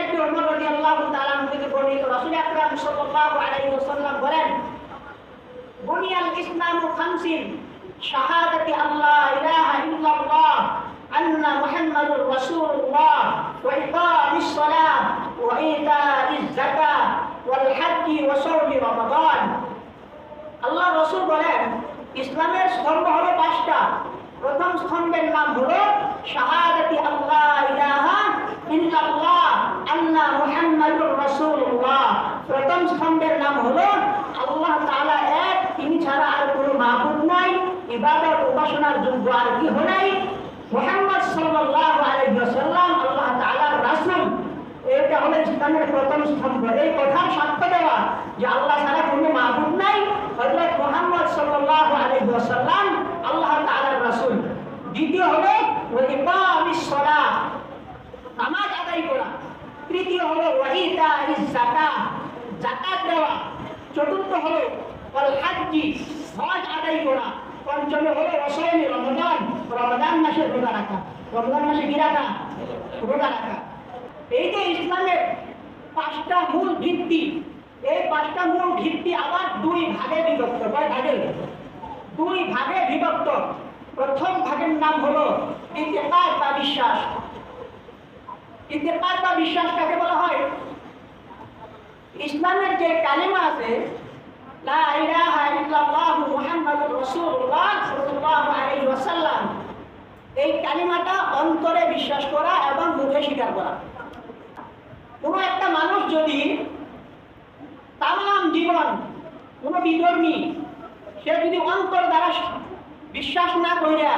ইবনে উমর রাদিয়াল্লাহু তাআলা থেকে বর্ণিত রাসূল আকরাম সাল্লাল্লাহু আলাইহি ওয়াসাল্লাম বলেন, বুনিয়াল ইসলামু খামসিন শাহাদাতি আল্লাহ ইলাহা ইল্লাল্লাহ আন্না মুহাম্মাদুর রাসূলুল্লাহ ওয়া ইকামিস সালাহ ওয়া ইতাইজ যাকাত ওয়াল হজ্জি ওয়া সাওমি রমাদান। আল্লাহ রাসূল বলেন, ইসলামের স্তম্ভ হলো 5টা। প্রথম স্তম্ভের নাম হলো শাহাদাতি আল্লাহ ইলাহা ইল্লাল্লাহ আন্না মুহাম্মাদুর রাসূলুল্লাহ। প্রথম স্তম্ভের নাম হলো আল্লাহ তাআলা এক, তিনি ছাড়া আর কোনো মাবুদ নাই, ইবাদত উপাসনার যোগ্য আর কেহ নাই। মুহাম্মদ সাল্লাল্লাহু আলাইহি ওয়াসাল্লাম আল্লাহ তাআলার রাসূল। এটা হলো ইসলামের প্রথম স্তম্ভ। এই কথার সাক্ষ্য দেওয়া যে আল্লাহ ছাড়া কোনো মাবুদ নাই, হযরত মুহাম্মদ সাল্লাল্লাহু আলাইহি ওয়াসাল্লাম আল্লাহ তাআলার রাসূল। দ্বিতীয় হলো ইকামিস সালাহ, নামাজ আদায় করা। তৃতীয় হলো ওয়াইতাইজ যাকাত, যাকাত দেওয়া। চতুর্থ হলো ওয়াল হজ্জি, হজ আদায় করা। পঞ্চম হলো ওয়াসাওমি রমাদান, রমাদান মাসে রোজা রাখা। রমজান মাসে কি রাখা? রোজা রাখা। এই যে ইসলামের 5টা মূল ভিত্তি, এই 5টা মূল ভিত্তি আবার 2 ভাগে বিভক্ত। কয় ভাগে? 2 ভাগে বিভক্ত। প্রথম ভাগের নাম হলো ইতিকাদ বা বিশ্বাস। ইতিকাদ বা বিশ্বাস কাকে বলা হয়? ইসলামের যে কালিমা আছে, লা ইলাহা ইল্লাল্লাহ মুহাম্মাদুর রাসূলুল্লাহ সাল্লাল্লাহু আলাইহি ওয়াসাল্লাম, এই কালিমাটা অন্তরে বিশ্বাস করা এবং মুখে স্বীকার করা। কোনো একটা মানুষ যদি তামাম জীবন, কোনো বিধর্মী, সে যদি অন্তর দ্বারা বিশ্বাস না করিয়া,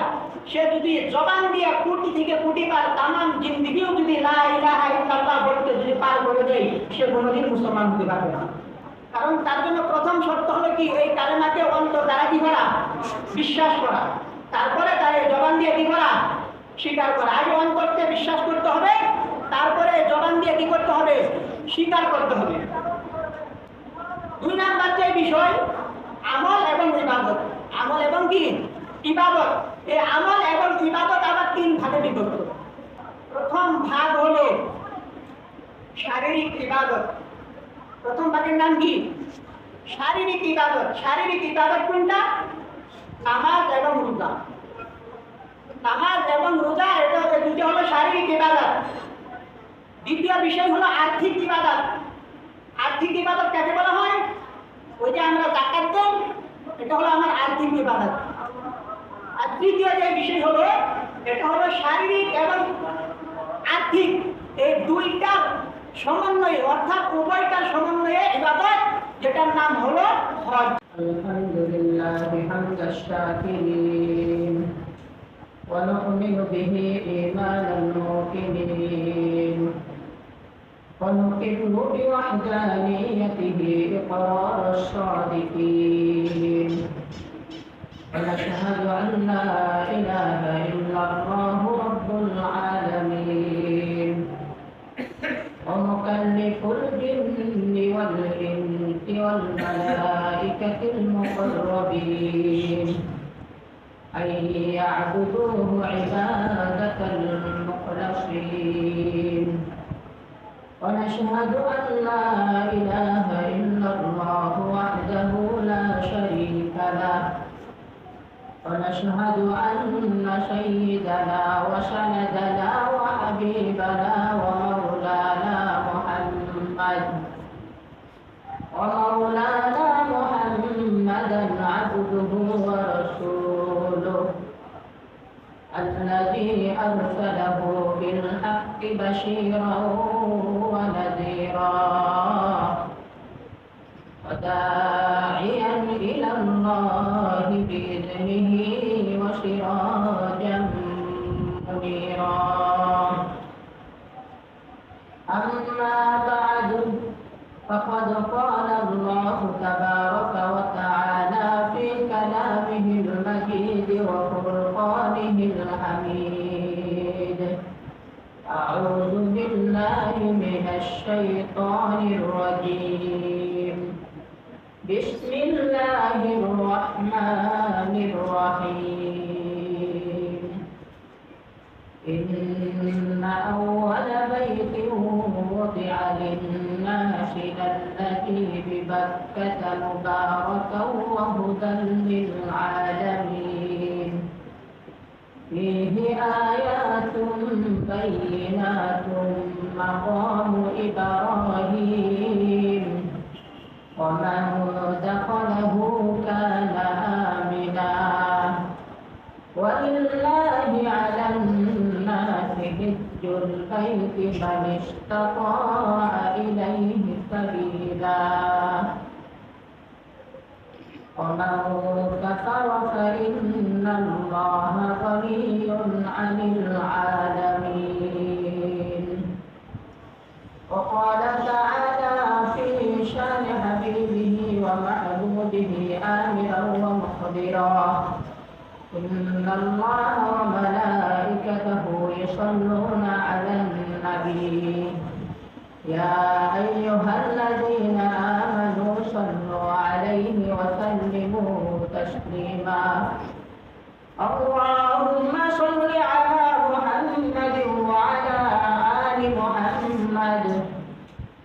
সে যদি জবান দিয়ে কোটি থেকে কোটি বার তামাম জিন্দেগিও যদি লা ইলাহা ইল্লাল্লাহ বলতে যদি পার করে দেয়, সে কোনোদিন মুসলমান হতে পারবে না। কারণ তার জন্য প্রথম শর্ত হলো কি, এই কালেমাকে অন্তর দ্বারা কি করা? বিশ্বাস করা। তারপরে তার জবান দিয়ে কি করা? স্বীকার করা। আগে অন্তরকে বিশ্বাস করতে হবে, তারপরে জবান দিয়ে কি করতে হবে? স্বীকার করতে হবে। 2 নাম্বার যে বিষয়, আমল এবং ইবাদত। আমল এবং কি? ইবাদত। এই আমল এবং ইবাদত আবার 3 ভাগে বিভক্ত। প্রথম ভাগ হলো শারীরিক ইবাদত। প্রথম ভাগের নাম কি? শারীরিক ইবাদত। শারীরিক ইবাদত কোনটা? নামাজ এবং রোজা। নামাজ এবং রোজা, এটা দুটো হলো শারীরিক ইবাদত। দ্বিতীয় বিষয় হলো আর্থিক ইবাদত। আর্থিক ইবাদত কাকে বলা হয়? ওই যে আমরা যাকাত দেই, এটা হলো আমার আর্থিক ইবাদত। আর তৃতীয় যে বিষয় হলো, এটা হলো শারীরিক এবং আর্থিক, এই 2টার সমন্বয়ে, অর্থাৎ উভয়টার সমন্বয়ে ইবাদত, যেটার নাম হলো হজ। আলহামদুলিল্লাহ হামদাশ শাকিরিন ওয়া নু'মিনু বিহি ঈমানাল মুকিনিন ওয়া নুকিরু বিওয়াহদানিয়াতিহি ইqরারাশ সাদিকিন ওয়া নাশহাদু আন লা ইলাহা ইল্লাল্লাহু রাব্বুল আলামিন ومكلف الجن والإنس والملائكة المقربين أن يعبدوه عبادة المخلصين ونشهد أن لا إله إلا الله وحده لا شريك له ونشهد أن سيدنا وسندنا وحبيبنا ومولانا محمدا عبده ورسوله الذي أرسله بالحق بشيرا ونذيرا وداعيا إلى الله بإذنه وسراجا منيرا. أما بعد، فقد قال الله تبارك وتعالى في كلامه المجيد وفرقانه الحميد: أعوذ بالله من الشيطان الرجيم. بسم الله الرحمن الرحيم. إن أول بيت وضع مباركا وهدى للعالمين فيه آيات بينات مقام إبراهيم ومن دخله كان آمنا ولله على الناس حج البيت من استطاع إليه سبيلا ومن كفر فإن الله غني عن العالمين وقال تعالى في شان حبيبه ومحبوبه آمرا ومخبرا إن الله وملائكته يصلون على النبي يا أيها الذين آمنوا صلوا عليه وسلموا تسليما اللهم صل على محمد وعلى آل محمد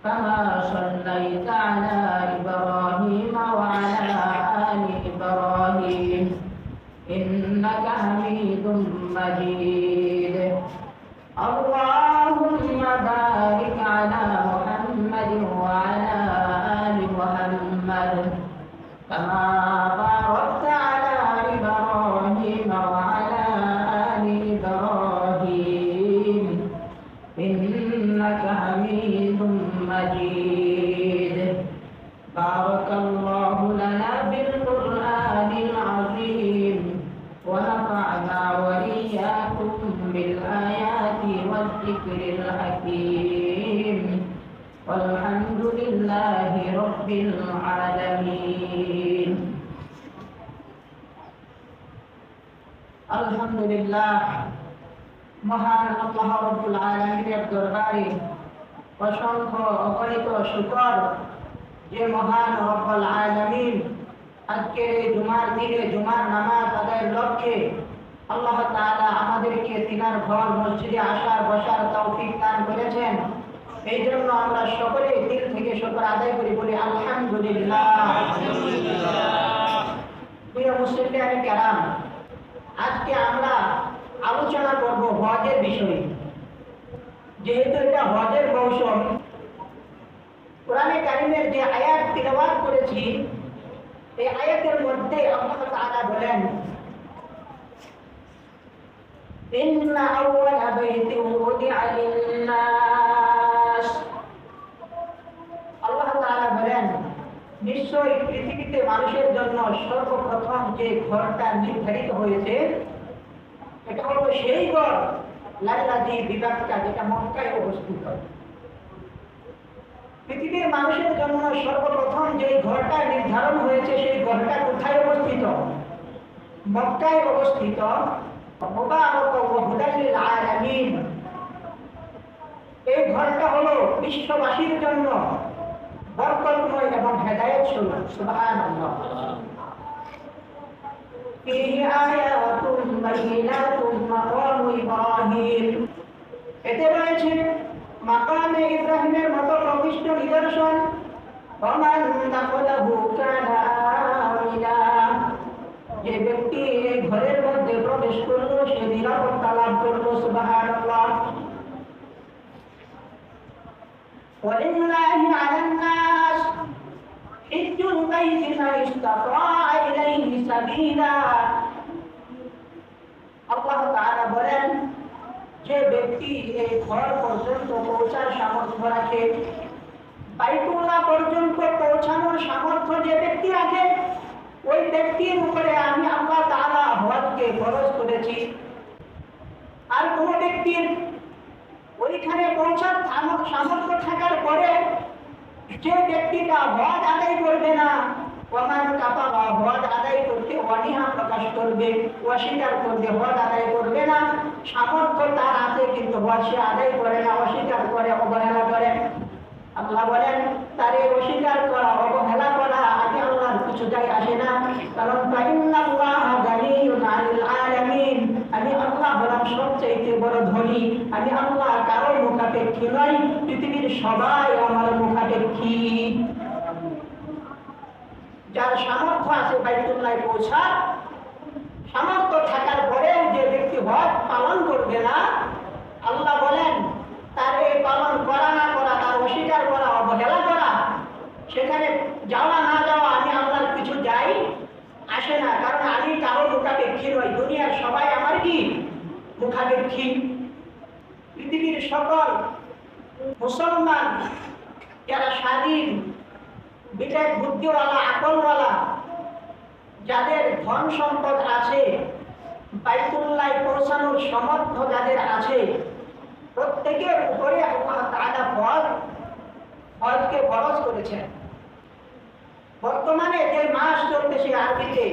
كما صليت على إبراهيم وعلى آل إبراهيم إنك حميد مجيد اللهم بارك على محمد وعلى آل محمد كما باركت على إبراهيم وعلى آل إبراهيم إنك حميد مجيد بارك الله لنا بالقرآن العظيم ونفعنا وإياكم بالآيات والذكر الحكيم والحمد لله رب العالمين الحمد لله মহান আল্লাহ রব্বুল আলামিনের দরবারে অসংখ্য অগণিত শুকর যে মহান রব্বুল আলামিন আজকের এই জুমার দিনে জুমার নামাজ আদায়ের লক্ষ্যে আল্লাহ তাআলা আমাদেরকে তিনার ঘর মসজিদে আসার বসার তৌফিক দান করেছেন। এই জন্য আমরা সকলে দিল থেকে শুকর আদায় করি, বলি আলহামদুলিল্লাহ। প্রিয় মুসলিম কেরাম, আজকে আমরা আলোচনা করব হজের বিষয়ে। যেহেতু এটা হজের মৌসুম, কোরআনে কারিমের যে আয়াত তিলাওয়াত করেছি এই আয়াতের মধ্যে আল্লাহ তাআলা বলেন ইন্না আউওয়ালা বাইতিন উদিআ লিন-নাস। আল্লাহ তাআলা বলেন নিশ্চয়ই পৃথিবীতে মানুষের জন্য সর্বপ্রথম যে ঘরটা নির্ধারিত হয়েছে এটা হলো সেই ঘর লাল্লাযী বিবাক্কা, যেটা মক্কায় অবস্থিত। পৃথিবীর মানুষের জন্য সর্বপ্রথম যে ঘরটা নির্ধারণ হয়েছে সেই ঘরটা কোথায় অবস্থিত? মক্কায় অবস্থিত। মুবারাকা ওয়া হুদাল লিল আলামিন। এই ঘরটা হলো বিশ্ববাসীর জন্য বরকতময় এবং হেদায়েত স্বরূপ। সুবহানাল্লাহ। ফীহি আয়াতুন বাইয়িনাতুন মাকামু ইব্রাহিম। এতে রয়েছে মাকামে ইব্রাহিমের মতো প্রকৃষ্ট নিদর্শন। ওমান দাখালাহু কানা আমিনা। যে ব্যক্তি এই ঘরের মধ্যে প্রবেশ করলো সে নিরাপত্তা লাভ করলো। সুবহানাল্লাহ। ওয়ালিল্লাহি আলান নাস হিজ্জুল বাইতি মান ইসতাতা ইলাইহি সাবিলা। আল্লাহ তাআলা বলেন যে ব্যক্তি এই ঘর পর্যন্ত পৌঁছার সামর্থ্য রাখে, বাইতুল্লাহ পর্যন্ত পৌঁছানোর সামর্থ্য যে ব্যক্তি রাখে, ওই ব্যক্তির উপরে আমি আল্লাহ তাআলা হজকে ফরজ করেছি। আর কোন ব্যক্তির ওইখানে পৌঁছার সামর্থ্য থাকার পরে যে ব্যক্তিটা হজ আদায় করবে না, ওমান কাফারা, হজ আদায় করতে অনীহা প্রকাশ করবে, অস্বীকার করবে, হজ আদায় করবে না, সামর্থ্য তার আছে কিন্তু হজ সে আদায় করে না, অস্বীকার করে, অবহেলা করে, আল্লাহ বলেন তার এই অস্বীকার করা, অবহেলা করা আমি আল্লাহর কিছু যায় আসে না। কারণ ফাইন্নাল্লাহা গানিয়্যুন আনিল আলামিন, আমি আল্লাহ হলাম সবচেয়ে বড় ধনী। আমি আল্লাহ কারো মুখাপেক্ষী নই, পৃথিবীর সবাই আমার মুখাপেক্ষী। যার সামর্থ্য আছে বাইতুল্লাহ পৌঁছার, সামর্থ্য থাকার পরেও যে ব্যক্তি হজ পালন করবে না, আল্লাহ বলেন তার এই পালন করা না করা, তার অস্বীকার করা, অবহেলা করা, সেখানে যাওয়া না যাওয়া আমি আল্লাহর কিছু যাই আসে না। কারণ আমি কারো মুখাপেক্ষী নই, দুনিয়ার সবাই আমার কি মুখাপেক্ষী। পৃথিবীর সকল মুসলমান যারা স্বাধীন, বিবেক বুদ্ধিওয়ালা, আকলওয়ালা, যাদের ধন সম্পদ আছে, বাইতুল্লাহ পৌঁছানোর সামর্থ্য যাদের আছে, প্রত্যেকের উপরে আল্লাহ তাআলা হজকে ফরজ করেছেন। বর্তমানে যে মাস চলতেছে আরবিতে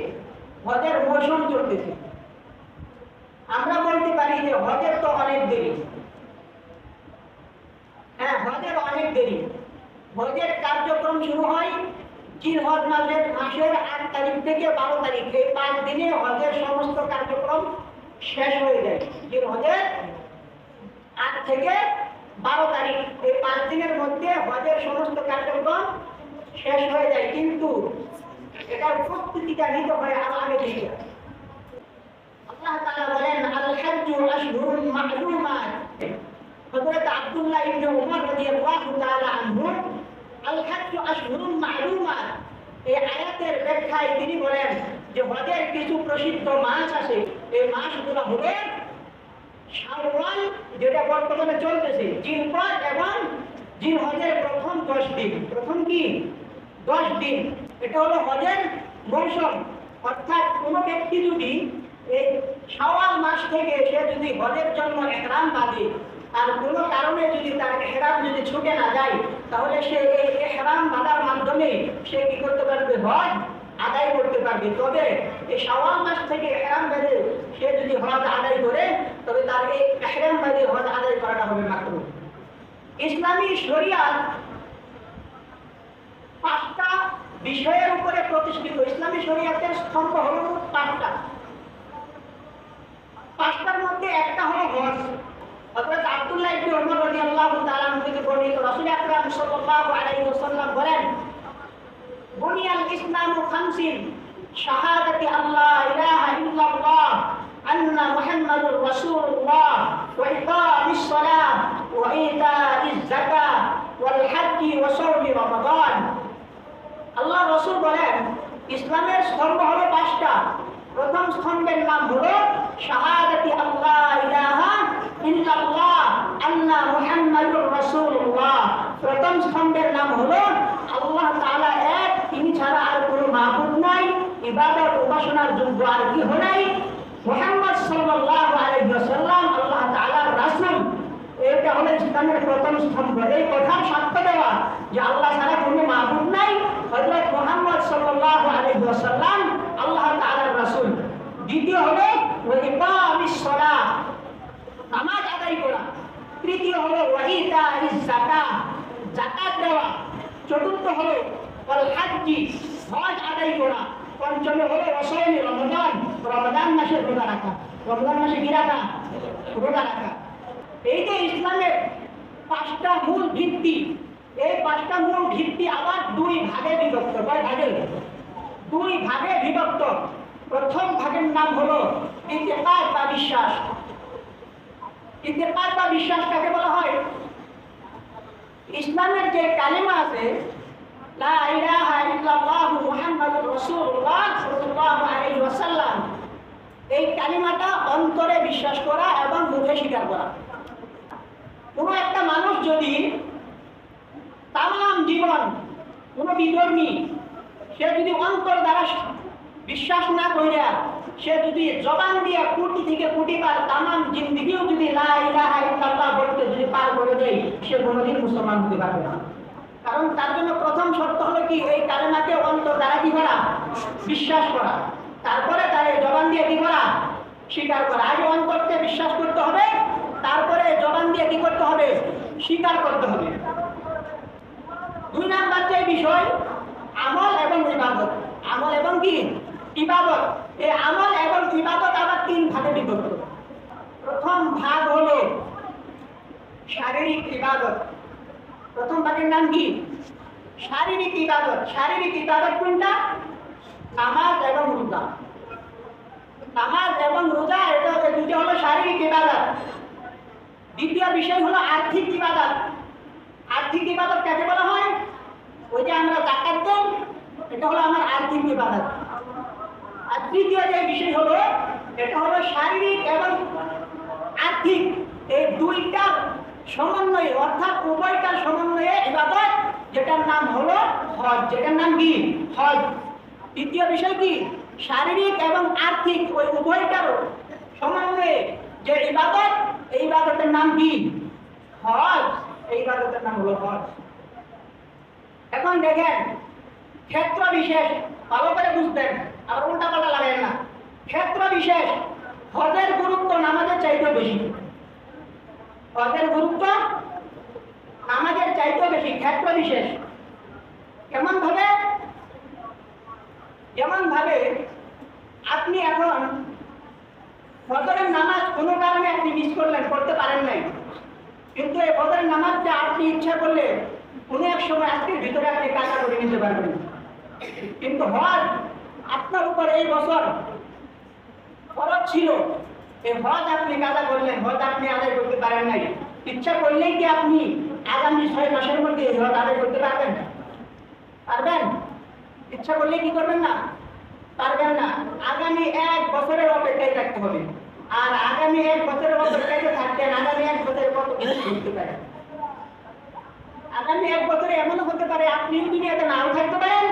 হজের মৌসুম চলতেছে, আমরা বলতে পারি যে হজের তো অনেক দেরি। হ্যাঁ, হজের অনেক দেরি। হজের কার্যক্রম শুরু হয় জিলহজ মাসের 8 তারিখ থেকে 12 তারিখ, এই 5 দিনে হজের সমস্ত কার্যক্রম শেষ হয়ে যায়। জিলহজের 8 থেকে 12 তারিখ, এই 5 দিনের মধ্যে হজের সমস্ত কার্যক্রম শেষ হয়ে যায়। কিন্তু এটার প্রস্তুতিটা নিতে হয় আরো আগে থেকে। আল্লাহ তাআলা বলেন আল হাজ্জু আশহুরুন মা'লুমাত। হযরত আব্দুল্লাহ ইবনে উমর রাদিয়াল্লাহু তাআলা আনহু আল হাজ্জু আশহুরুন মা'লুমাত এই আয়াতের ব্যাখ্যায় তিনি বলেন যে হজের কিছু প্রসিদ্ধ মাস আছে, এই মাসগুলো হলো শাওয়াল, যেটা বর্তমানে চলতেছে, জিলহজ এবং জিলহজের প্রথম 10 দিন। প্রথম কি 10 দিন, এটা হলো হজের মৌসুম। অর্থাৎ কোনো ব্যক্তি যদি এই শাওয়াল মাস থেকে সে যদি হজের জন্য ইহরাম বাঁধে, আর কোনো কারণে যদি তার ইহরাম যদি ছুটে না যায়, তাহলে সে এই ইহরাম বাঁধার মাধ্যমে সে কি করতে পারবে? হজ আদায় করতে পারবে। তবে এই শাওয়াল মাস থেকে ইহরাম বেঁধে সে যদি হজ আদায় করে, তবে তার এই ইহরাম বেঁধে হজ আদায় করাটা হবে মাকরুহ। ইসলামী শরিয়াত 5টা বিষয়ের উপরে প্রতিষ্ঠিত। ইসলামী শরিয়াতের স্তম্ভ হলো 5টা। 5টার মধ্যে একটা হলো হজ। হযরত আব্দুল্লাহ ইবনে উমর রাদিয়াল্লাহু তাআলা থেকে বর্ণিত, রাসূল আকরাম সাল্লাল্লাহু আলাইহি ওয়াসাল্লাম বলেন বুনিয়াল ইসলামু খামসিন শাহাদাতি আল্লাহ ইলাহা ইল্লাল্লাহ আন্না মুহাম্মাদুর রাসূলুল্লাহ ওয়া ইকামিস সালাহ ওয়া ইতাইজ যাকাত ওয়াল হজ্জি ওয়া সাওমি রমাদান। আল্লাহ রাসূল বলেন ইসলামের স্তম্ভ হলো 5টা। প্রথম স্তম্ভের নাম হলো শাহাদাতি আল্লাহ ইলাহা ইল্লাল্লাহ আন্না মুহাম্মাদুর রাসূলুল্লাহ। প্রথম স্তম্ভের নাম হলো আল্লাহ তাআলা এক, তিনি ছাড়া আর কোনো মাবুদ নাই, ইবাদত উপাসনার যোগ্য আর কেউ নাই। মুহাম্মদ সাল্লাল্লাহু আলাইহি ওয়াসাল্লাম আল্লাহ তাআলার রাসূল। এটা হলো ইসলামের প্রথম স্তম্ভ। এই কথার সাক্ষ্য দেওয়া যে আল্লাহ ছাড়া কোনো মাবুদ নাই, হযরত মুহাম্মদ সাল্লাল্লাহু আলাইহি ওয়াসাল্লাম আল্লাহ তাআলার রাসূল। দ্বিতীয় হলো ওয়া ইকামিস সালাহ, নামাজ আদায় করা। তৃতীয় হলো ওয়া ইতাইজ যাকাত, যাকাত দেওয়া। চতুর্থ হলো ওয়াল হজ্জি, হজ আদায় করা। পঞ্চমে হলো ওয়া সাওমি রমাদান, রমাদান মাসে রোজা রাখা। রমজান মাসে কি রাখা? রোজা রাখা। এই যে ইসলামের 5টা মূল ভিত্তি, এই 5টা মূল ভিত্তি আবার 2 ভাগে বিভক্ত। কয় ভাগে? 2 ভাগে বিভক্ত। প্রথম ভাগের নাম হলো ইতিকাদ বা বিশ্বাস। ইতিকাদ বা বিশ্বাস কাকে বলা হয়? ইসলামের যে কালিমা আছে লা ইলাহা ইল্লাল্লাহ মুহাম্মাদুর রাসূলুল্লাহ সাল্লাল্লাহু আলাইহি ওয়াসাল্লাম, এই কালিমাটা অন্তরে বিশ্বাস করা এবং মুখে স্বীকার করা। কোনো একটা মানুষ যদি তামাম জীবন, কোনো বিধর্মী, সে যদি অন্তর দ্বারা বিশ্বাস না কইরা, সে যদি জবান দিয়ে কোটি থেকে কোটি বার তামাম জিন্দেগিও যদি লা ইলাহা ইল্লাল্লাহ বলতে যদি পার করে দেয়, সে কোনোদিন মুসলমান হতে পারবে না। কারণ তার জন্য প্রথম শর্ত হলো কি? এই কালেমাকে অন্তর দ্বারা কি করা? বিশ্বাস করা। তারপরে তার জবান দিয়ে কি করা? স্বীকার করা। আগে অন্তরকে বিশ্বাস করতে হবে, তারপরে জবান দিয়ে কি করতে হবে? স্বীকার করতে হবে। 2 নাম্বার যে বিষয় আমল এবং ইবাদত। আমল এবং কি? ইবাদত। এই আমল এবং ইবাদত আবার 3 ভাগে বিভক্ত। প্রথম ভাগ হলো শারীরিক ইবাদত। প্রথম ভাগের নাম কি? শারীরিক ইবাদত। শারীরিক ইবাদত কোনটা? নামাজ এবং রোজা। নামাজ এবং রোজা এটা দুটো হলো শারীরিক ইবাদত। দ্বিতীয় বিষয় হলো আর্থিক ইবাদত। আর্থিক ইবাদত কাকে বলা হয়? ওই যে আমরা যাকাত দেই, এটা হলো আমার আর্থিক ইবাদত। আর তৃতীয় যে বিষয় হলো এটা হলো শারীরিক এবং আর্থিক, এই দুইটার সমন্বয়ে অর্থাৎ উভয়টার সমন্বয়ে ইবাদত, যেটার নাম হলো হজ। যেটার নাম কি? হজ। তৃতীয় বিষয় কি? শারীরিক এবং আর্থিক ওই উভয়টার সমন্বয়ে যে ইবাদত, এই ইবাদতের নাম কি? হজ। এই ইবাদতের নাম হলো হজ। এখন দেখেন ক্ষেত্র বিশেষ ভালো করে বুঝবেন, আবার উল্টা পাল্টা লাগেন না। ক্ষেত্র বিশেষ হজের গুরুত্ব নামাজের চাইতে বেশি। হজের গুরুত্ব নামাজের চাইতে বেশি, ক্ষেত্র বিশেষ। কেমন ভাবে? যেমন ভাবে আপনি এখন ফজরের নামাজ কোনো কারণে আপনি মিস করলেন, করতে পারেন নাই, কিন্তু এই ফজরের নামাজটা আপনি ইচ্ছা করলে কোনো এক সময় আজকের ভিতরে আপনি কাজা করে নিতে পারবেন। কিন্তু হজ আপনার উপর এই বছর ফরজ ছিল, এই হজ আপনি কাজা করলেন, হজ আপনি আদায় করতে পারেন নাই। ইচ্ছা করলেই কি আপনি আগামী 6 মাসের মধ্যে এই হজ আদায় করতে পারবেন? পারবেন? ইচ্ছা করলে কি করবেন না? পারবেন না। আগামী 1 বছরের অপেক্ষায় থাকতে হবে। আর আগামী 1 বছরের অপেক্ষায় থাকতেন, আগামী 1 বছরে কত কিছু ঘটতে পারে। আগামী 1 বছরে এমনও হতে পারে আপনি দুনিয়াতে নাও থাকতে পারেন,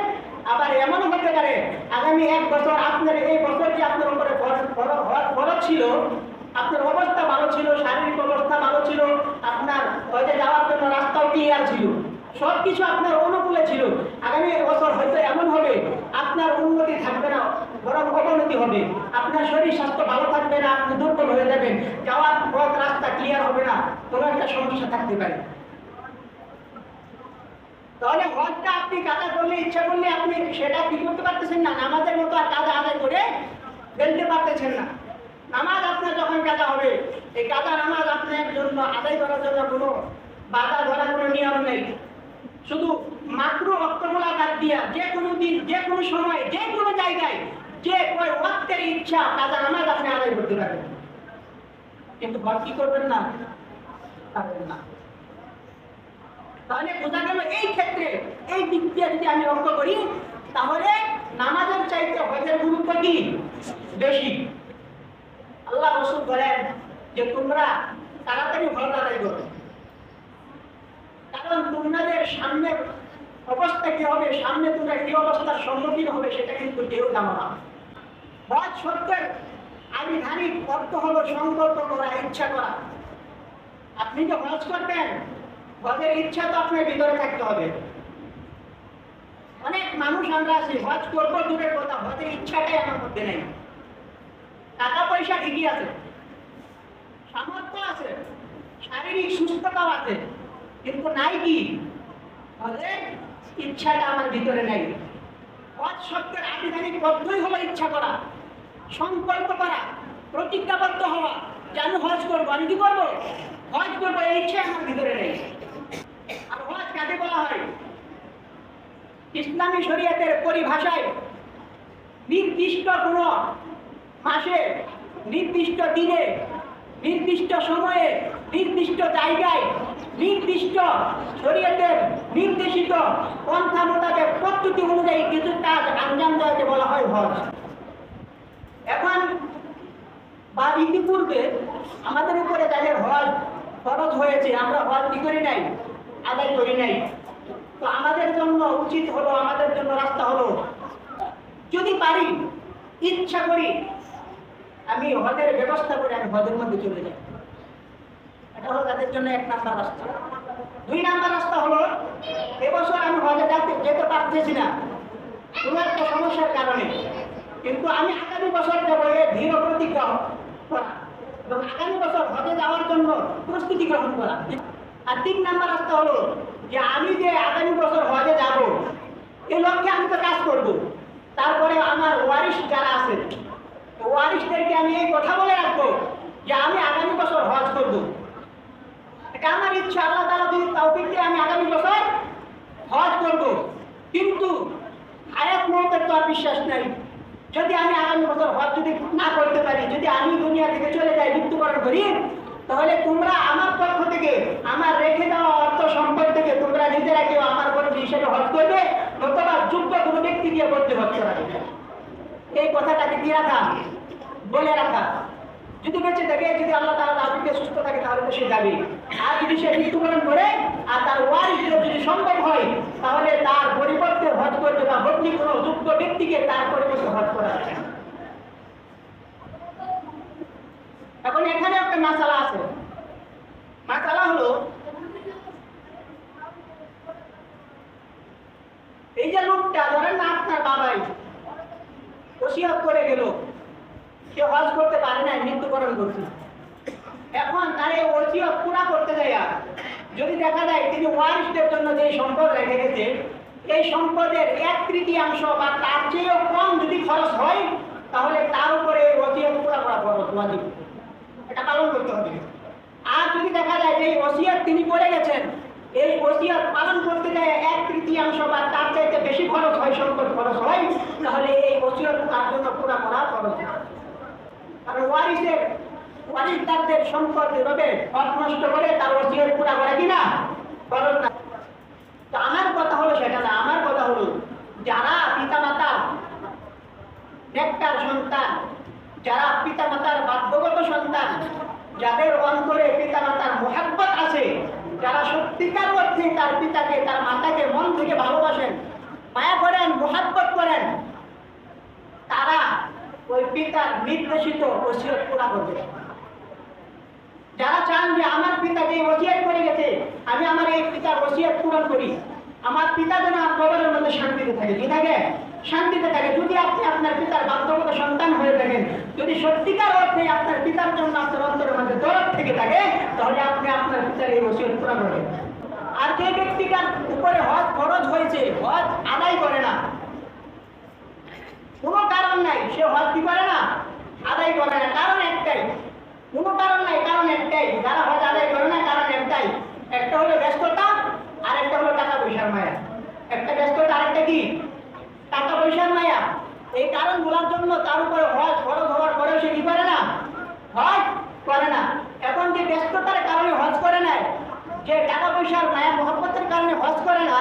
আবার এমনও হতে পারে আগামী 1 বছর আপনার এই বছর যে আপনার উপরে ফরজ ছিল, আপনার অবস্থা ভালো ছিল, শারীরিক অবস্থা ভালো ছিল, আপনার হয়তো যাওয়ার জন্য রাস্তাও ক্লিয়ার ছিল, সবকিছু আপনার অনুকূলে ছিল। আগামী বছর হয়তো এমন হবে আপনার উন্নতি থাকবে না, বরং অবনতি হবে। আপনার শরীর স্বাস্থ্য ভালো থাকবে না, আপনি দুর্বল হয়ে যাবেন, যাওয়ার পথ রাস্তা ক্লিয়ার হবে না, কোনো একটা সমস্যা থাকতে পারে। তাহলে হজটা আপনি কাজা করলে, ইচ্ছা করলে আপনি সেটা কি করতে পারতেছেন না, নামাজের মতো আর কাজা আদায় করে ফেলতে পারতেছেন না। নামাজ আপনার যখন কাজা হবে, এই কাজা নামাজ আপনার জন্য আদায় করার জন্য কোনো বাধা ধরার কোনো নিয়ম নেই। শুধু মাত্র অক্টগুলা বাদ দিয়া যে কোনো দিন, যে কোনো সময়, যে কোনো জায়গায়, যে ওই ওয়াক্তের ইচ্ছা কাজা নামাজ আপনি আদায় করতে পারবেন। কিন্তু হজ কি করবেন না? পারবেন না। তাহলে বোঝা গেল এই ক্ষেত্রে এই দিক দিয়ে যদি আমি লক্ষ্য করি, তাহলে নামাজের চাইতে হজের গুরুত্ব কি বেশি। আল্লাহ রাসূল বলেন যে তোমরা তাড়াতাড়ি হজ আদায় করো, কারণ তোমাদের সামনের অবস্থা কি হবে, সামনে তোমরা কি অবস্থার সম্মুখীন হবে সেটা কিন্তু কেউ জানো না। হজ শব্দের আবিধানিক অর্থ হলো সংকল্প করা, ইচ্ছা করা। আপনি যে হজ করবেন, হজের ইচ্ছা তো আপনার ভিতরে থাকতে হবে। অনেক মানুষ আমরা আছি হজ করবো দূরের কথা, হজের ইচ্ছাটাই আমার মধ্যে নেই। টাকা পয়সা ঠিকই আছে, সামর্থ্য আছে, শারীরিক সুস্থতাও আছে, কিন্তু নাই কি? হজের ইচ্ছাটা আমার ভিতরে নেই। হজ শব্দের আবিধানিক অর্থই হলো ইচ্ছা করা, সংকল্প করা, প্রতিজ্ঞাবদ্ধ হওয়া যে আমি হজ করবো, আমি কি করবো? হজ করবো, এই ইচ্ছা আমার ভিতরে নেই। আর হজ কাকে বলা হয়? ইসলামী শরীয়তের পরিভাষায় নির্দিষ্ট কোনো মাসে, নির্দিষ্ট দিনে, নির্দিষ্ট সময়ে, নির্দিষ্ট জায়গায়, নির্দিষ্ট শরীয়তের নির্দেশিত পন্থা মোতাবেক পদ্ধতি অনুযায়ী কিছু কাজ আঞ্জাম দেওয়াকে বলা হয় হজ। এখন বা ইতিপূর্বে আমাদের উপরে যাদের হজ ফরজ হয়েছে, আমরা হজ কি করি নাই? আদায় করি নাই। তো আমাদের জন্য উচিত হলো, আমাদের জন্য রাস্তা হলো, যদি পারি, ইচ্ছা করি, আমি হজের ব্যবস্থা করে আমি হজের মধ্যে চলে যাই। এটা হলো তাদের জন্য 1 নাম্বার রাস্তা। 2 নাম্বার রাস্তা হলো এবছর আমি হজে যেতে পারতেছি না কোনো একটা সমস্যার কারণে, কিন্তু আমি আগামী বছর যাবো, এর দৃঢ় প্রতিজ্ঞা করা এবং আগামী বছর হজে যাওয়ার জন্য প্রস্তুতি গ্রহণ করা। আর 3 নাম্বার রাস্তা হলো যে আমি যে আগামী বছর হজে যাব, এই লক্ষ্যে আমি তো কাজ করব। তারপরে আমার ওয়ারিশ যারা আছে, ওয়ারিশদেরকে আমি এই কথা বলে রাখবো যে আমি আগামী বছর হজ করব। এটা আমার ইচ্ছা, আল্লাহ তাআলা যদি তৌফিক দিয়ে আমি আগামী বছর হজ করব। কিন্তু হায়াত মওতের তো আর বিশ্বাস নাই। যদি আমি আগামী বছর হজ যদি না করতে পারি, যদি আমি দুনিয়া থেকে চলে যাই, মৃত্যুবরণ করি, তাহলে তোমরা আমার পক্ষ থেকে, আমার রেখে দেওয়া অর্থ সম্পদ থেকে তোমরা নিজেরা কেউ আমার বন্ধু হিসেবে হজ করবে, অথবা যোগ্য কোনো ব্যক্তি দিয়ে করতে হজ করাবে। এই কথাটাকে দিয়ে রাখা, বলে রাখা। যদি বেঁচে থাকে, যদি আল্লাহ তাআলা আপনিকে সুস্থ থাকে, তাহলে তো সে যাবে। আর যদি সে মৃত্যুবরণ করে আর তার ওয়ারিসদের যদি সম্ভব হয়, তাহলে তার পরিবর্তে হজ করবে বা বদলি কোনো যোগ্য ব্যক্তিকে তার পরিবর্তে হজ করা। এখন এখানে একটা মাসালা আছে। মাসালা হলো, এই যে লোকটা ধরেন না আপনার বাবাই ওসিয়ত করে গেল, সে হজ করতে পারে না, মৃত্যুবরণ করছে। এখন তার এই ওসিয়ত পুরা করতে যায়, যদি দেখা যায় তিনি ওয়ারিসদের জন্য যে সম্পদ রেখে গেছে, এই সম্পদের 1/3 বা তার চেয়েও কম যদি খরচ হয়, তাহলে তার উপরে ওসিয়ত পুরা করা খরচ ওয়াজিব, এটা পালন করতে হবে। আর যদি দেখা যায় যে এই ওসিয়ত তিনি করে গেছেন, এই ওসিয়ত পালন করতে যায় 1/3 বা তার চাইতে বেশি খরচ হয়, সম্পদ খরচ হয়, তাহলে এই ওসিয়ত তার জন্য পুরা করা খরচ। কারণ ওয়ারিসদারদের সম্পদ এভাবে হক নষ্ট করে তার ওসিয়ত পুরা করে কিনা খরচ না। তো আমার কথা হলো সেটা না, আমার কথা হলো যারা পিতামাতা নেককার সন্তান, যারা পিতামাতার বাধ্যগত সন্তান, যাদের অন্তরে পিতামাতার মুহাব্বত আছে, যারা সত্যিকার অর্থে তার পিতাকে, তার মাতাকে মন থেকে ভালোবাসেন, মায়া করেন, মুহাব্বত করেন, তারা ওই পিতার নির্দেশিত ওসিয়ত পুরা করবে। যারা চান যে আমার পিতা যে ওসিয়ত করে গেছে, আমি আমার এই পিতার ওসিয়ত পূরণ করি, আমার পিতা যেন কবরের মধ্যে শান্তিতে থাকে, কি থাকে? শান্তিতে থাকে। যদি আপনি আপনার পিতার বাধ্যগত সন্তান হয়ে থাকেন, যদি সত্যিকার অর্থে আপনার পিতার জন্য আপনার অন্তরের মধ্যে দরদ থেকে থাকে, তাহলে আপনি আপনার পিতার এই ওসিয়ত পূরণ করবেন। আর যে ব্যক্তিটার উপরে হজ ফরজ হয়েছে, হজ আদায় করে না, কোনো কারণ নাই, সে হজ কি করে না, আদায় করে না, কারণ একটাই, কোনো কারণ নাই, কারণ একটাই, যারা হজ আদায় করে না কারণ একটাই, একটা হলো ব্যস্ততা আর একটা হলো টাকা পয়সার মায়া। একটা ব্যস্ততা, আরেকটা কি? টাকা পয়সার মায়া। এই কারণগুলোর জন্য তার উপরে হজ ফরজ হওয়ার পরেও সে কি করে না, হজ করে না। এখন যে ব্যস্ততার কারণে হজ করে না, যে টাকা পয়সার মায়া মহব্বতের কারণে হজ করে না,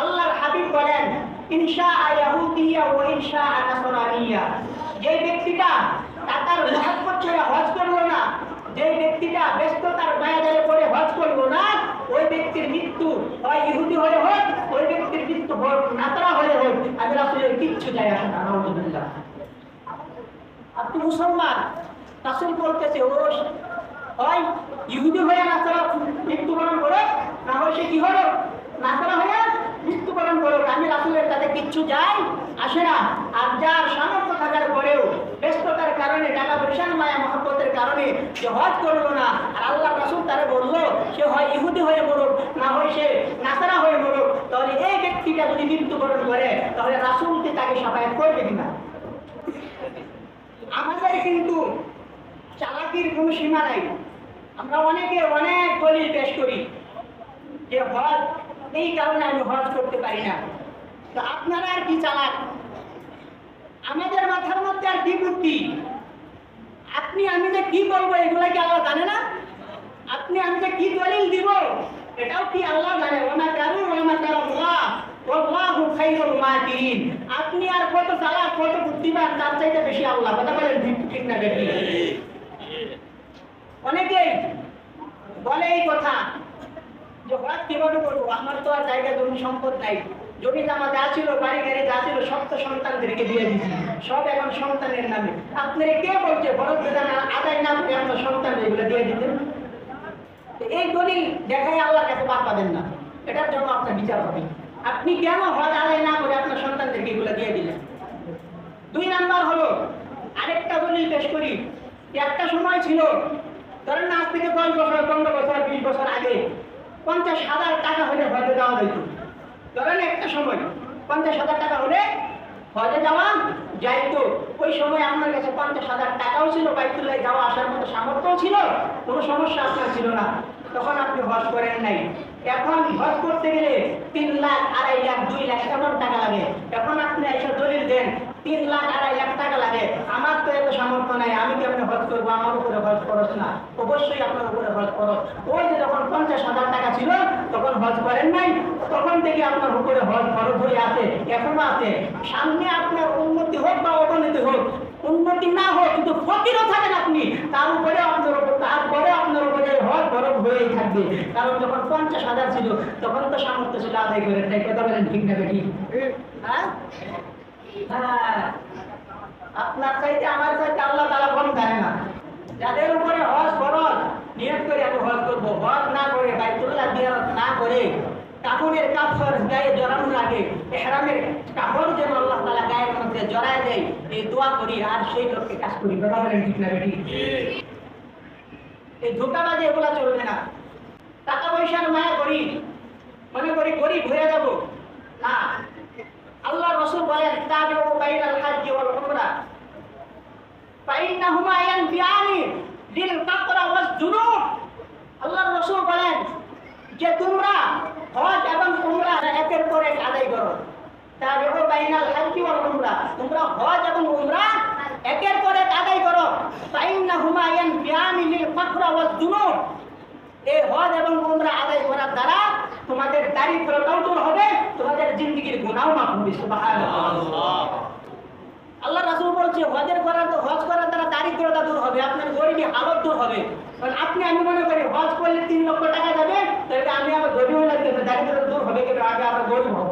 আল্লাহর হাবিব বলেন ইনশাআ ইয়াহুদিয়া ওয়া ইনশাআ নাসরানিয়া, যে ব্যক্তিটা টাকার মহব্বত করে হজ করলো না, যে ব্যক্তিটা ব্যস্ততার মায়াজালে পড়ে হজ করলো না, ওই ব্যক্তির মৃত্যু হয় ইহুদি হয়ে হোক, ওই ব্যক্তির মৃত্যু হোক নাসারা হয়ে হোক, আমি রাসূলের কিচ্ছু যায় আসে না। আলহামদুলিল্লাহ, আপনি মুসলমান, রাসূল বলতেছে ও হয় ইহুদি হয়ে নাসারা মৃত্যুবরণ করো, না হয় সে কি হলো, নাসারা হয়ে মৃত্যুবরণ করো, আমি রাসূলের তাতে কিচ্ছু যায় আসে না। আর যার সামর্থ্য থাকার পরেও ব্যস্ততার কারণে, টাকা পয়সার মায়া মহব্বতের কারণে যে হজ করলো না, আর আল্লাহ রাসূল তারে বললো সে হয় ইহুদি হয়ে মরুক, না হয় সে নাসারা হয়ে মরুক, তাহলে এই ব্যক্তিটা যদি মৃত্যুবরণ করে, তাহলে রাসূল কি তাকে সাফায়াত করবে কিনা? আমাদের কিন্তু চালাকির কোনো সীমা নাই। আমরা অনেকে অনেক দলিল পেশ করি যে হজ এই কারণে আমি হজ করতে পারি না। তো আপনারা আর কি চালাক, আমাদের মাথার মধ্যে আর কি বুদ্ধি? আপনি আমি যে কি বলবো এগুলা কি আল্লাহ জানে না? আপনি আমি যে কি দলিল দিব এটাও কি আল্লাহ জানে? ওমা কারু ওমা কারাল্লাহ ওয়াল্লাহু খায়রুল মাকিরিন। আপনি আর কত চালাক, কত বুদ্ধিমান, তার চাইতে বেশি আল্লাহ। কথা বলেন ঠিক না বেশি? অনেকেই বলে এই কথা যে হজ কিভাবে করবো, আমার তো আর জায়গা জমি সম্পদ নাই, জমি জামা যা ছিল, বাড়ি গাড়ি যা ছিল, সব তো সন্তানদেরকে দিয়ে দিচ্ছি, সব এখন সন্তানের নামে। আপনারা কে বলছে ফরজ বিধান আদায় না করে আপনার সন্তান এগুলো দিয়ে দিতেন? এই দলিল দেখাই আল্লাহর কাছে পার পাবেন না, এটার জন্য আপনার বিচার হবে। আপনি কেন হজ আদায় না করে আপনার সন্তানদেরকে এগুলো দিয়ে দিলেন? 2 নাম্বার হলো, আরেকটা দলিল পেশ করি। একটা সময় ছিল, ধরেন না আজ থেকে 10 বছর 15 বছর 20 বছর আগে 50,000 টাকা হলে হজে যাওয়া যেত। ধরেন একটা সময় 50,000 টাকা হলে হজে যাওয়া যাইতো। ওই সময় আপনার কাছে 50,000 টাকাও ছিল, বাইতুল্লাহ যাওয়া আসার মতো সামর্থ্যও ছিল, কোনো সমস্যা আপনার ছিল না, তখন আপনি হজ করেন নাই। এখন হজ করতে গেলে 3 লাখ 2.5 লাখ 2 লাখ এমন টাকা লাগে। এখন আপনি এসে দলিল দেন 3 লাখ 2.5 লাখ টাকা লাগে, আমার তো এত সামর্থ্য নাই, আমি কেমনে হজ করবো, আমার উপরে হজ খরচ না। অবশ্যই আপনার উপরে হজ খরচ। ওই যে যখন 50,000 টাকা ছিল তখন হজ করেন নাই, তখন থেকে আপনার উপরে হজ খরচ হয়ে আছে, এখনো আছে। সামনে আপনার উন্নতি হোক বা অবনতি হোক, উন্নতি না হোক কিন্তু ফকিরও থাকেন আপনি, তার উপরে আপনার উপর, তারপরে আপনার উপরে হজ খরচ হয়েই থাকবে। কারণ যখন 50,000 ছিল তখন তো সামর্থ্য ছিল আদায় করে, তাই কথা বলেন ঠিক না ঠিক? হ্যাঁ, আপনার চাইতে আমার চাইতে আল্লাহ তাআলা কম জানে না। যাদের উপরে হজ ফরজ, নিয়ত করে আমি হজ করবো, হজ না করে বাইতুল্লাহ জিয়ারত না করে কাপড়ের কাপড় গায়ে জড়ানোর আগে ইহরামের কাপড় যেন আল্লাহ তাআলা গায়ের মধ্যে জড়ায় দেয়, এই দোয়া করি আর সেই লোককে কাজ করি। কথা বলেন ঠিক না ঠিক? এই ধোঁকাবাজি এগুলা চলবে না। টাকা পয়সার মায়া করি, মনে করি গরিব হয়ে যাব না। আল্লাহ রাসূল বলেন তাবিউ বাইনাল হজ্জ ওয়াল উমরা ফাইন্নাহুমা ইয়ানফিয়ানি লিল ফাকরা ওয়াজ জুনুব। আল্লাহ রাসূল বলেন যে তোমরা হজ এবং উমরা একের পর এক আদায় করো। তাবিউ বাইনাল হজ্জ ওয়াল উমরা, তোমরা হজ এবং উমরা একের পর এক আদায় করো। ফাইন্নাহুমা ইয়ানফিয়ানি লিল ফাকরা ওয়াজ জুনুব। এই হজ এবং উমরা আদায় করার দ্বারা তোমাদের দারিদ্রতাও দূর হবে, তোমাদের জিন্দেগির গুনাহও মাফ হবে। সুবহানাল্লাহ। আল্লাহ রাসূল বলছে হজ করার দ্বারা দারিদ্রতা দূর হবে, আপনার গরিবী হালত দূর হবে। কারণ আপনি আমি মনে করি হজ করলে 3 লক্ষ টাকা যাবে, তাহলে আমি আমার গরিব হয়ে লাগবে, দারিদ্রতা দূর হবে, কিন্তু আগে আমরা গরিব হব।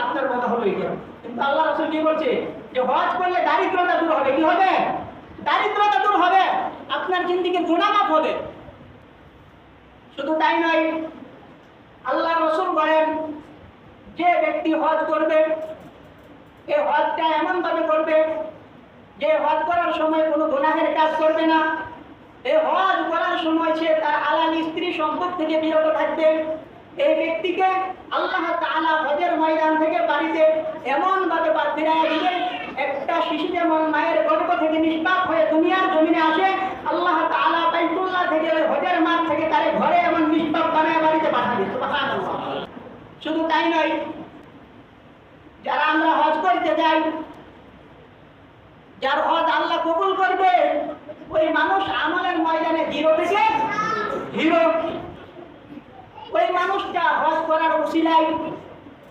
আপনার মনে হলো এটা, কিন্তু আল্লাহ রাসূল কি বলছে যে হজ করলে দারিদ্রতা দূর হবে। কি হবে? দারিদ্রতা দূর হবে, আপনার জিন্দেগির গুনাহ মাফ হবে। শুধু তাই নয়, আল্লাহ রাসূল বলেন যে ব্যক্তি হজ করবে, এই হজটা এমন ভাবে করবে যে হজ করার সময় কোনো গুনাহের কাজ করবে না। এই হজ করার সময় সে তার হালাল স্ত্রী সম্পদ থেকে বিরত থাকবে। এই ব্যক্তিকে আল্লাহ তাআলা হজের ময়দান থেকে বাড়িতে এমন ভাবে ফিরাইয়া দিবে, একটা শিশু যেমন মায়ের গর্ভ থেকে নিষ্পাপ হয়ে দুনিয়ার জমিনে আসে, আল্লাহ তাআলা বাইতুল্লাহ থেকে ওই হজের মাঠ থেকে তার ঘরে এমন নিষ্পাপ বানায় বাড়িতে পাঠাবে। সুবহানাল্লাহ। শুধু তাই নয়, যারা আমরা হজ করতে যাই, যার হজ আল্লাহ কবুল করবে, ওই মানুষ আমলের ময়দানে জিরো থেকে হিরো। ওই মানুষটা হজ করার উসিলায়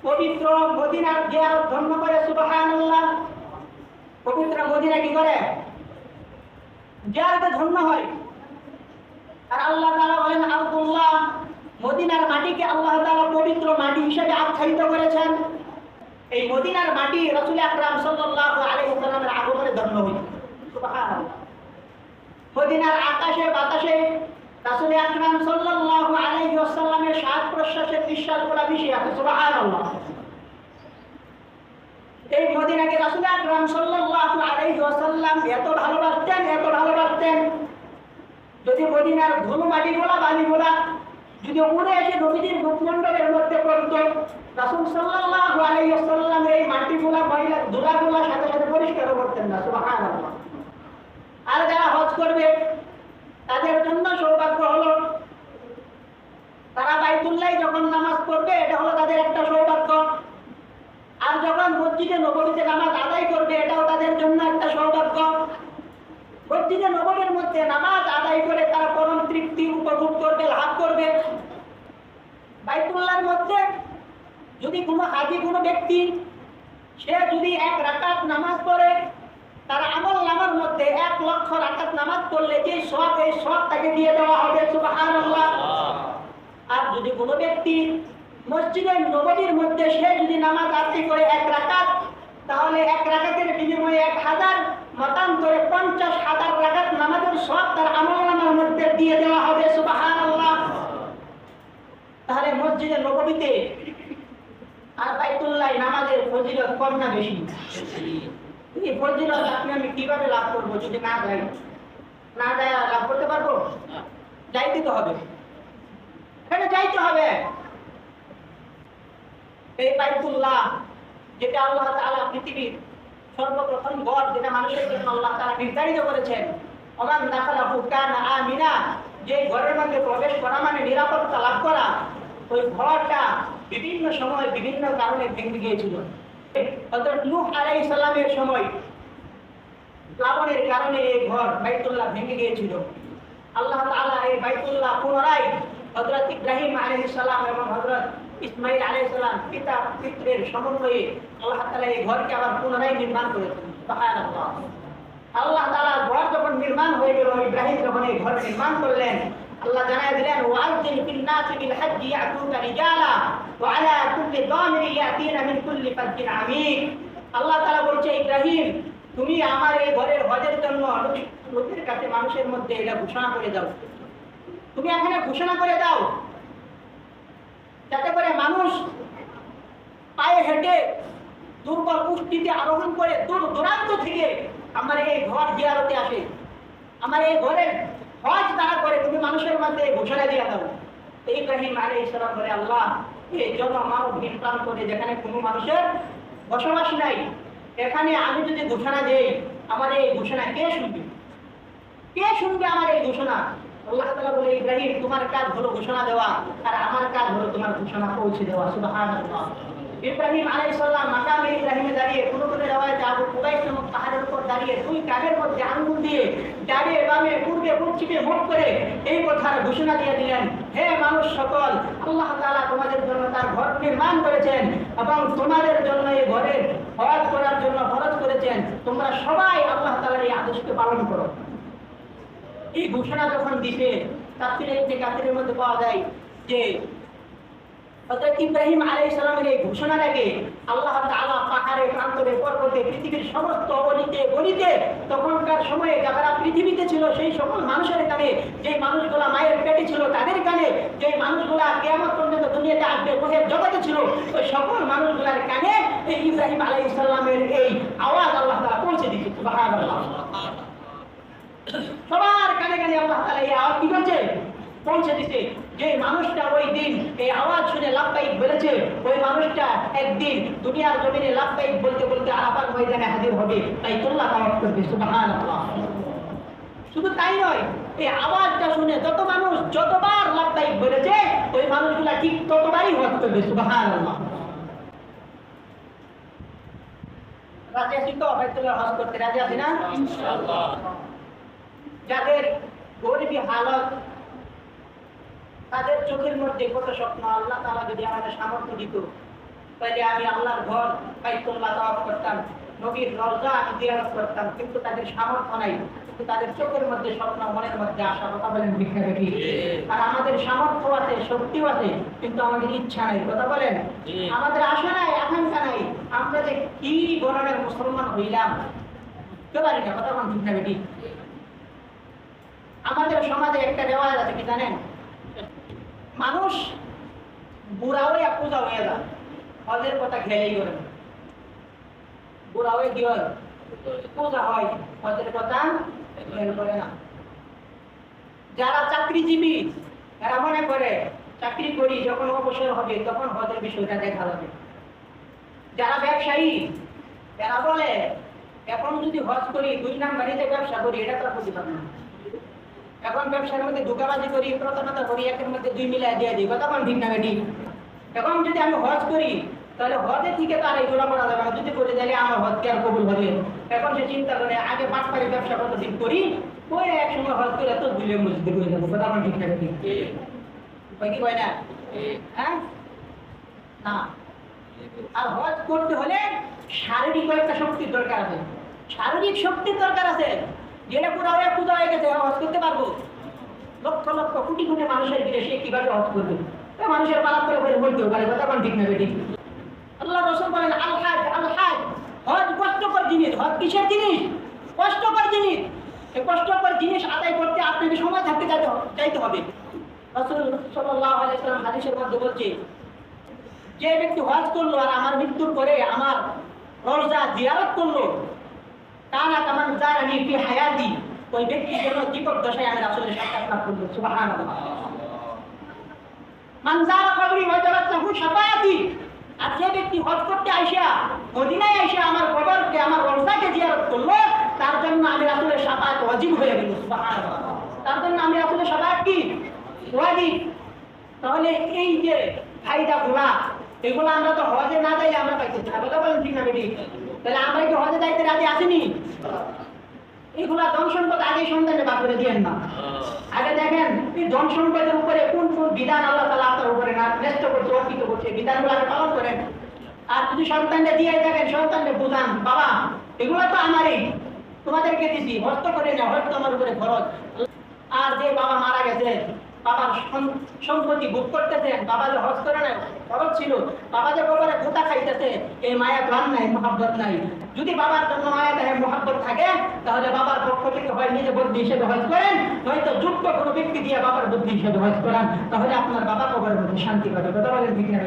পবিত্র মদিনার জিয়ারত ধন্য করে। সুবহানাল্লাহ। পবিত্র মদিনা কি করে? জিয়ারতে ধন্য হয়। আর আল্লাহ তাআলা বলেন আব্দুল্লাহ, মদিনার মাটিকে আল্লাহ তাআলা পবিত্র মাটি হিসেবে আখ্যায়িত করেছেন। এই মদিনার মাটি রাসূল আকরাম সাল্লাল্লাহু আলাইহি ওয়াসাল্লামের আগমনে ধন্য হয়েছে। সুবহানাল্লাহ। মদিনার আকাশে বাতাসে রাসূল আকরাম সাল্লাল্লাহু আলাইহি ওয়াসাল্লামের শ্বাস প্রশ্বাসের নিঃশ্বাসগুলো মিশে আছে। সুবহানাল্লাহ। এই মদিনাকে রাসূল আকরাম সাল্লাল্লাহু আলাইহি ওয়াসাল্লাম এত ভালোবাসতেন, যদি মদিনার ধুলো মাটিগুলা বালিগুলা যদি উড়ে এসে নবীজির মুখমণ্ডলের মধ্যে পড়ত, রাসূল সাল্লাল্লাহু আলাইহি ওয়াসাল্লাম এই মাটিগুলা ময়লা ধুলাগুলা সাথে সাথে পরিষ্কার করতেন না। সুবহানাল্লাহ। আর যারা হজ করবে তাদের জন্য সৌভাগ্য হলো তারা বাইতুল্লাহ যখন নামাজ পড়বে, এটা হলো তাদের একটা সৌভাগ্য। আর যখন মসজিদে নববীতে নামাজ আদায় করবে, এটাও তাদের জন্য একটা সৌভাগ্য। মসজিদে নববীর মধ্যে নামাজ আদায় করে তারা পরম তৃপ্তি উপভোগ করবে, লাভ করবে। বাইতুল্লাহর মধ্যে যদি কোনো হাজি কোনো ব্যক্তি সে যদি 1 রাকাত নামাজ পড়ে, তার আমল নামার মধ্যে 1 লক্ষ রাকাত নামাজ পড়লে যে সওয়াব, এই সওয়াব তাকে দিয়ে দেওয়া হবে। সুবহানাল্লাহ। আর যদি কোনো ব্যক্তি মসজিদে নববীর মধ্যে সে যদি নামাজ আদায় করে 1 রাকাত, তাহলে 1 রাকাতের বিনিময়ে 1000 মতান্তরে 50,000 রাকাত নামাজের সওয়াব তার আমল নামার মধ্যে দিয়ে দেওয়া হবে। সুবহানাল্লাহ। তাহলে মসজিদে নববীতে আর বাইতুল্লাহ নামাজের ফজিলত কম না বেশি? এই ফজিলত আমি কিভাবে লাভ করব যদি না যাই? না যায় লাভ করতে পারবো? যাইতে তো হবে, এখানে যাইতে হবে। এই বাইতুল্লাহ যেটা আল্লাহ তাআলা পৃথিবীর সর্বপ্রথম ঘর, যেটা মানুষের জন্য আল্লাহ তাআলা নির্ধারিত করেছেন, ওমান দাখালাহু কানা আমিনা, যে ঘরের মধ্যে প্রবেশ করা মানে নিরাপত্তা লাভ করা, ওই ঘরটা বিভিন্ন সময় বিভিন্ন কারণে ভেঙে গিয়েছিল। হযরত নূহ আলাইহিস সালামের সময় প্লাবনের কারণে এই ঘর বাইতুল্লাহ ভেঙে গিয়েছিল। আল্লাহ তাআলা এই বাইতুল্লাহ পুনরায় হযরত ইব্রাহিম আলাইহিস সালাম এবং হযরত ইসমাঈল আলাইহিস সালাম পিতা পুত্রের সমন্বয়ে আল্লাহ তাআলা এই ঘরকে আবার পুনরায় নির্মাণ করেছেন। সুবহানাল্লাহ। আল্লাহ তাআলা ঘর যখন নির্মাণ হয়ে গেল, ইব্রাহিম যখন এই ঘর নির্মাণ করলেন, আল্লাহ জানায় দিলেন ওয়া'আযিন ফিন নাসি বিল হাজ্জি ইয়াতুকা রিজালা ওয়া আলা কুল্লি দামিরি ইয়াতিনা মিন কুল্লি ফাজ্জিন আমিক। আল্লাহ তাআলা বলছে, ইব্রাহিম তুমি আমার এই ঘরের হজের জন্য লোকের কাছে মানুষের মধ্যে এটা ঘোষণা করে দাও। তুমি এখানে ঘোষণা করে দাও যাতে করে মানুষ পায়ে হেঁটে দুর্বল উষ্টিতে আরোহণ করে দূর দূরান্ত থেকে আমার এই ঘর জিয়ারতে আসে, আমার এই ঘরের হজ তারা করে, তুমি মানুষের মধ্যে ঘোষণা দিয়ে দাও। ইব্রাহিম আলাইহিস সালাম বলে, আল্লাহ এই জনমানবহীন প্রান্তরে যেখানে কোনো মানুষের বসবাস নাই, এখানে আমি যদি ঘোষণা দেই আমার এই ঘোষণা কে শুনবে? কে শুনবে আমার এই ঘোষণা? আল্লাহ তাআলা বলে, ইব্রাহিম তোমার কাজ হলো ঘোষণা দেওয়া, আর আমার কাজ হলো তোমার ঘোষণা পৌঁছে দেওয়া। সুবহানাল্লাহ। ইব্রাহিম আলাইহিস সালাম মাকামে ইব্রাহিমে দাঁড়িয়ে কোনো রওয়ায়ে আবু কুবাইস নামক পাহাড়ের উপর দাঁড়িয়ে দুই কাঁধের মধ্যে আঙ্গুল দিয়ে ডানে বামে পূর্বে পশ্চিমে মুখ করে এই কথার ঘোষণা দিয়ে দিলেন, হে মানুষ সকল, আল্লাহ তাআলা তোমাদের জন্য তার ঘর নির্মাণ করেছেন এবং তোমাদের জন্য এই ঘরের হজ করার জন্য ফরজ করেছেন, তোমরা সবাই আল্লাহ তাআলার এই আদেশকে পালন করো। এই ঘোষণা যখন দিতে তাফসীরে ইবনে কাসিরের মধ্যে পাওয়া যায় যে হযরত ইব্রাহিম আলাইহিস সালামের এই ঘোষণাটাকে আল্লাহ তাআলা পাহাড়ে প্রান্তরে পর্বতে পৃথিবীর সমস্ত অলিতে গলিতে তখনকার সময়ে যারা পৃথিবীতে ছিল সেই সকল মানুষের কানে, যে মানুষগুলা মায়ের পেটে ছিল তাদের কানে, যে মানুষগুলা কিয়ামত পর্যন্ত দুনিয়াতে আসবে রূহের জগতে ছিল, ওই সকল মানুষগুলার কানে এই ইব্রাহিম আলাইহিস সালামের এই আওয়াজ আল্লাহ তাআলা পৌঁছে দিয়েছে। সুবহানাল্লাহ। সবার কানে কানে আল্লাহ তাআলা এই আওয়াজ কি করছে? পৌঁছে দিতে। যে মানুষটা ওই দিন এই আওয়াজ শুনে লাব্বাইক বলেছে, ওই মানুষটা একদিন দুনিয়ার জমিনে লাব্বাইক বলতে বলতে আরাফাত ময়দানে হাজির হবে, বাইতুল্লাহ তাওয়াফ করবে। সুবহানাল্লাহ। শুধু তাই নয়, এই আওয়াজটা শুনে যত মানুষ যতবার লাব্বাইক বলেছে ওই মানুষগুলা ঠিক ততবারই হজ করবে। সুবহানাল্লাহ। রাজি আছি তো বাইতুল্লাহ হজ করতে? রাজি আছি না? ইনশাআল্লাহ। যাদের গরিবী হালত, তাদের চোখের মধ্যে কত স্বপ্ন, আল্লাহ তাআলা যদি আমাদের সামর্থ্য দিত তাহলে আমি আল্লাহর ঘর বাইতুল্লাহ তাওয়াফ করতাম, নবীর রওজা আমি জিয়ারত করতাম, কিন্তু তাদের সামর্থ্য নাই, কিন্তু তাদের চোখের মধ্যে স্বপ্ন, মনের মধ্যে আশা। কথা বলেন ভিক্ষা দেখি। আর আমাদের সামর্থ্য আছে, শক্তিও আছে, কিন্তু আমাদের ইচ্ছা নাই। কথা বলেন, আমাদের আশা নাই, আকাঙ্ক্ষা নাই। আমরা যে কি ধরনের মুসলমান হইলাম কেউ পারি না। কথা বলেন ভিক্ষা দেখি। আমাদের সমাজে একটা রেওয়াজ আছে কি জানেন? মানুষ বুড়া হয়ে পূজা হয়ে যায়, হজের কথা খেলেই করে না। বুড়া হয়ে কি হয়? পূজা হয়, হজের কথা খেয়াল করে না। যারা চাকরিজীবী এরা মনে করে চাকরি করি, যখন অবসর হবে তখন হজের বিষয়টা দেখা যাবে। যারা ব্যবসায়ী এরা বলে এখন যদি হজ করি 2 নাম্বারিতে ব্যবসা করি, এটা তো প্রতিফল না। এখন ব্যবসার মধ্যে ধোঁকাবাজি করি, প্রতারণা করি, একের মধ্যে 2 মিলাই দিয়ে দিই। কথা কোন ঠিক না বেটি? এখন যদি আমি হজ করি তাহলে হজের থেকে তো আর এগুলো করা যাবে না। যদি করে তাহলে আমার হজ কে আর কবুল হবে? এখন সে চিন্তা করে আগে পাটপাড়ি ব্যবসা কতদিন করি, ওই এক সময় হজ করে তো দুলে মসজিদে করে যাবো। কথা কোন ঠিক না বেটি? কি কয় না? হ্যাঁ না। আর হজ করতে হলে শারীরিক একটা শক্তির দরকার আছে, শারীরিক শক্তির দরকার আছে। যেটা পুরো হয়ে পূজা হয়ে গেছে, হজ করতে পারবো? লক্ষ লক্ষ কোটি কোটি মানুষের ভিড়ে সে কিভাবে হজ করবে? মানুষের পালাপ করে বলে বলতেও পারে। কথা কোন ঠিক না বেটি? আল্লাহ রাসূল বলেন আল হাজ, আল হাজ, হজ কষ্টকর জিনিস। হজ কিসের জিনিস? কষ্টকর জিনিস। এই কষ্টকর জিনিস আদায় করতে আপনাকে সময় থাকতে চাইতে হবে। রাসূল সাল্লাল্লাহু আলাইহি ওয়াসাল্লাম হাদিসের মধ্যে বলছে, যে ব্যক্তি হজ করলো আর আমার মৃত্যুর পরে আমার রওজা জিয়ারত করলো, কানা কামান জারানি ফি হায়াতি, ওই ব্যক্তি যেন জীবন দশায় আমি রাসূলের সাক্ষাৎ লাভ করব। সুবহানাল্লাহ। মান যারা কবরি ওয়াজাবাত লাহু শাফাআতি, আর যে ব্যক্তি হজ করতে আইসা মদিনায় আইসা আমার কবরকে, আমার রওজাকে জিয়ারত করলো, তার জন্য আমি রাসূলের শাফাআত ওয়াজিব হয়ে গেল। সুবহানাল্লাহ। তার জন্য আমি রাসূলের শাফাআত কি ওয়াজিব। তাহলে এই যে ফায়দাগুলা এগুলো আমরা তো হজে না যাইলে আমরা পাইতেছি না, কথা বলেন ঠিক না বেটি? তাহলে আমরা কি হজে যাইতে রাজি আসিনি? এগুলা ধন সম্পদ আগে সন্তানে বাদ করে দিয়েন না। আগে দেখেন এই ধন সম্পদের উপরে কোন কোন বিধান আল্লাহ তাআলা আপনার উপরে না ন্যস্ত করতে অর্পিত করছে, বিধানগুলো আগে পালন করেন। আর যদি সন্তানকে দিয়ে থাকেন, সন্তানকে বুঝান, বাবা এগুলো তো আমারই, তোমাদেরকে দিছি, হজ তো করে না, হজ তো আমার উপরে খরচ। আর যে বাবা মারা গেছে, বাবার সম্পত্তি ভোগ করতেছেন, বাবা যে হজ করে না খরচ ছিল, বাবা যে বাবারে কোথা খাইতেছে, এই মায়া প্রাণ নাই, মহাব্বত নাই। যদি বাবার জন্য মায়া দেহে মহাব্বত থাকে, তাহলে বাবার পক্ষ থেকে হয় নিজে বুদ্ধি হিসেবে হজ করেন, নয়তো যুক্ত কোনো ব্যক্তি দিয়ে বাবার বুদ্ধি হিসেবে হজ করান, তাহলে আপনার বাবা কবরের মধ্যে শান্তি পাবে। কথা বলেন ঠিক না?